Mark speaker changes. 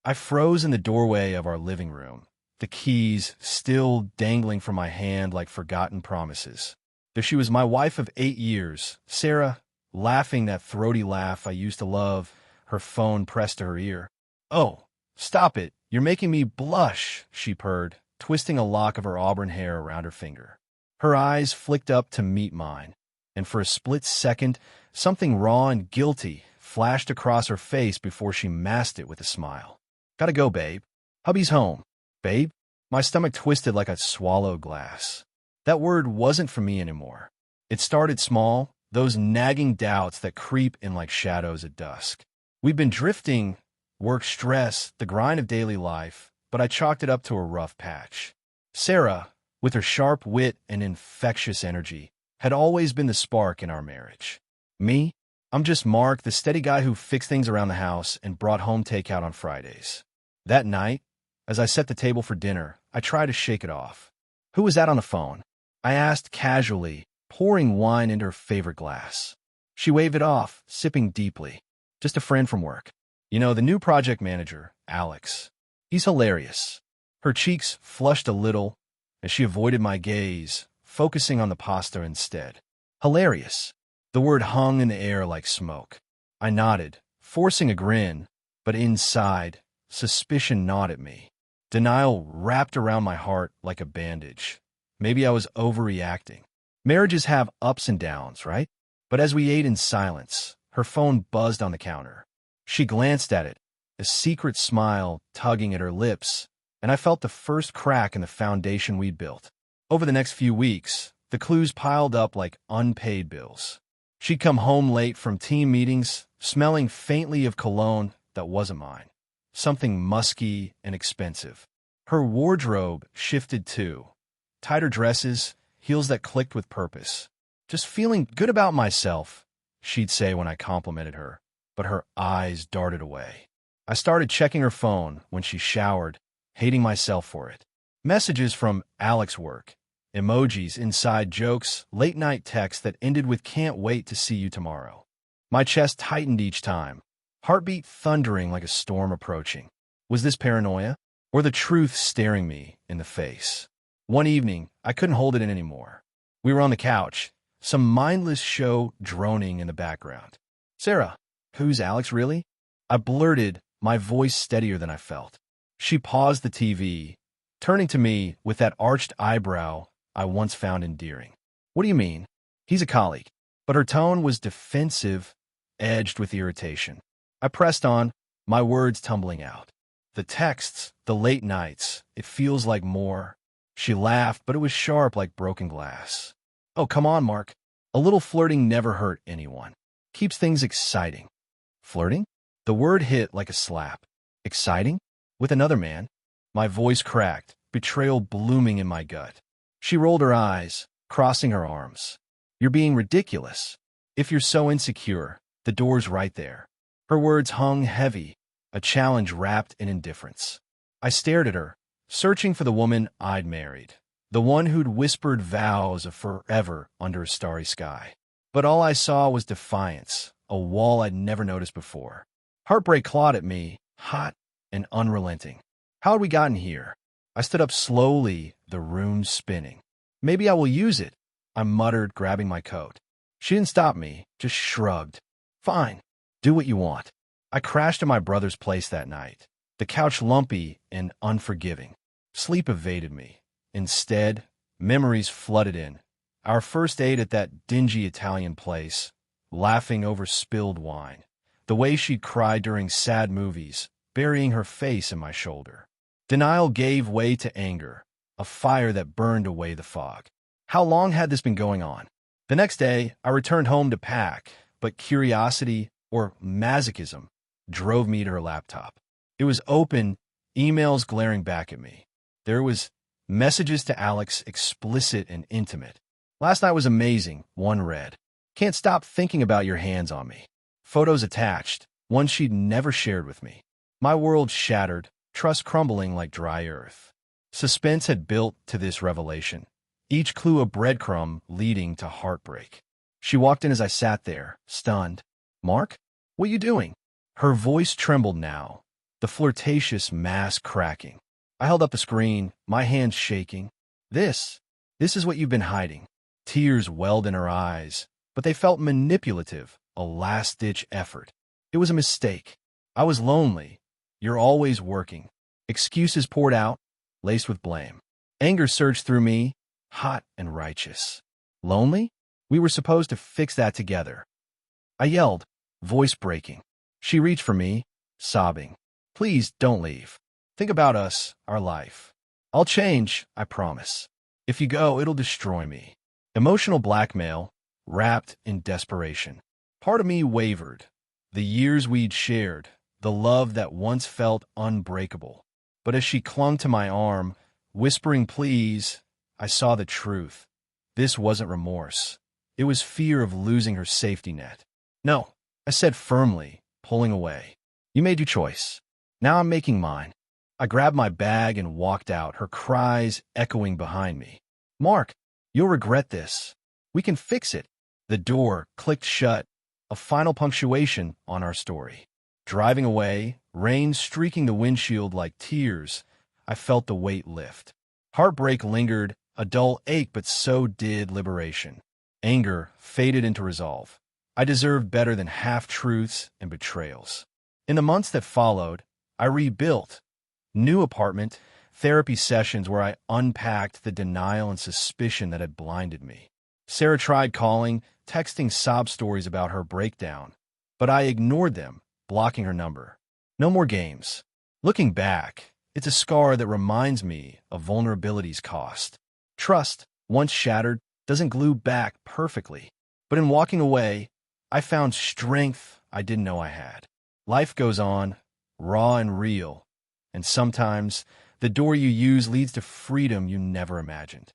Speaker 1: I froze in the doorway of our living room, the keys still dangling from my hand like forgotten promises. There she was, my wife of 8 years, Sarah, laughing that throaty laugh I used to love, her phone pressed to her ear. "Oh, stop it. You're making me blush," she purred, twisting a lock of her auburn hair around her finger. Her eyes flicked up to meet mine, and for a split second, something raw and guilty flashed across her face before she masked it with a smile. "Gotta go, babe. Hubby's home." "Babe?" My stomach twisted like a swallowed glass. That word wasn't for me anymore. It started small, those nagging doubts that creep in like shadows at dusk. We'd been drifting, work stress, the grind of daily life, but I chalked it up to a rough patch. Sarah, with her sharp wit and infectious energy, had always been the spark in our marriage. Me? I'm just Mark, the steady guy who fixed things around the house and brought home takeout on Fridays. That night, as I set the table for dinner, I tried to shake it off. "Who was that on the phone?" I asked casually, pouring wine into her favorite glass. She waved it off, sipping deeply. "Just a friend from work. You know, the new project manager, Alex. He's hilarious." Her cheeks flushed a little as she avoided my gaze, focusing on the pasta instead. Hilarious. The word hung in the air like smoke. I nodded, forcing a grin, but inside, suspicion gnawed at me. Denial wrapped around my heart like a bandage. Maybe I was overreacting. Marriages have ups and downs, right? But as we ate in silence, her phone buzzed on the counter. She glanced at it, a secret smile tugging at her lips, and I felt the first crack in the foundation we'd built. Over the next few weeks, the clues piled up like unpaid bills. She'd come home late from team meetings, smelling faintly of cologne that wasn't mine, something musky and expensive. Her wardrobe shifted too. Tighter dresses, heels that clicked with purpose. "Just feeling good about myself," she'd say when I complimented her, but her eyes darted away. I started checking her phone when she showered, hating myself for it. Messages from Alex work, emojis, inside jokes, late-night texts that ended with "can't wait to see you tomorrow." My chest tightened each time, heartbeat thundering like a storm approaching. Was this paranoia, or the truth staring me in the face? One evening, I couldn't hold it in anymore. We were on the couch, some mindless show droning in the background. "Sarah, who's Alex really?" I blurted, my voice steadier than I felt. She paused the TV, turning to me with that arched eyebrow I once found endearing. "What do you mean?" "He's a colleague." But her tone was defensive, edged with irritation. I pressed on, my words tumbling out. "The texts, the late nights, it feels like more." She laughed, but it was sharp like broken glass. "Oh, come on, Mark. A little flirting never hurt anyone. Keeps things exciting." "Flirting?" The word hit like a slap. "Exciting? With another man?" My voice cracked, betrayal blooming in my gut. She rolled her eyes, crossing her arms. "You're being ridiculous. If you're so insecure, the door's right there." Her words hung heavy, a challenge wrapped in indifference. I stared at her, searching for the woman I'd married, the one who'd whispered vows of forever under a starry sky. But all I saw was defiance, a wall I'd never noticed before. Heartbreak clawed at me, hot and unrelenting. How had we gotten here? I stood up slowly, the room spinning. "Maybe I will use it," I muttered, grabbing my coat. She didn't stop me, just shrugged. "Fine, do what you want." I crashed at my brother's place that night, the couch lumpy and unforgiving. Sleep evaded me. Instead, memories flooded in. Our first date at that dingy Italian place, laughing over spilled wine. The way she'd cry during sad movies, burying her face in my shoulder. Denial gave way to anger, a fire that burned away the fog. How long had this been going on? The next day, I returned home to pack, but curiosity, or masochism, drove me to her laptop. It was open, emails glaring back at me. There was messages to Alex, explicit and intimate. "Last night was amazing," one read. "Can't stop thinking about your hands on me." Photos attached, one she'd never shared with me. My world shattered, trust crumbling like dry earth. Suspense had built to this revelation, each clue a breadcrumb leading to heartbreak. She walked in as I sat there, stunned. "Mark, what are you doing?" Her voice trembled now, the flirtatious mask cracking. I held up the screen, my hands shaking. This is what you've been hiding. Tears welled in her eyes, but they felt manipulative, a last-ditch effort. It was a mistake. I was lonely. You're always working. Excuses poured out, laced with blame. Anger surged through me, hot and righteous. Lonely? We were supposed to fix that together. I yelled, voice breaking. She reached for me, sobbing. Please don't leave. Think about us, our life. I'll change, I promise. If you go, it'll destroy me. Emotional blackmail, wrapped in desperation. Part of me wavered. The years we'd shared, the love that once felt unbreakable. But as she clung to my arm, whispering please, I saw the truth. This wasn't remorse. It was fear of losing her safety net. No, I said firmly, pulling away. You made your choice. Now I'm making mine. I grabbed my bag and walked out, her cries echoing behind me. Mark, you'll regret this. We can fix it. The door clicked shut, a final punctuation on our story. Driving away, rain streaking the windshield like tears, I felt the weight lift. Heartbreak lingered, a dull ache, but so did liberation. Anger faded into resolve. I deserved better than half-truths and betrayals. In the months that followed, I rebuilt. New apartment, therapy sessions where I unpacked the denial and suspicion that had blinded me. Sarah tried calling, texting sob stories about her breakdown, but I ignored them, blocking her number. No more games. Looking back, it's a scar that reminds me of vulnerability's cost. Trust, once shattered, doesn't glue back perfectly. But in walking away, I found strength I didn't know I had. Life goes on, raw and real, and sometimes the door you use leads to freedom you never imagined.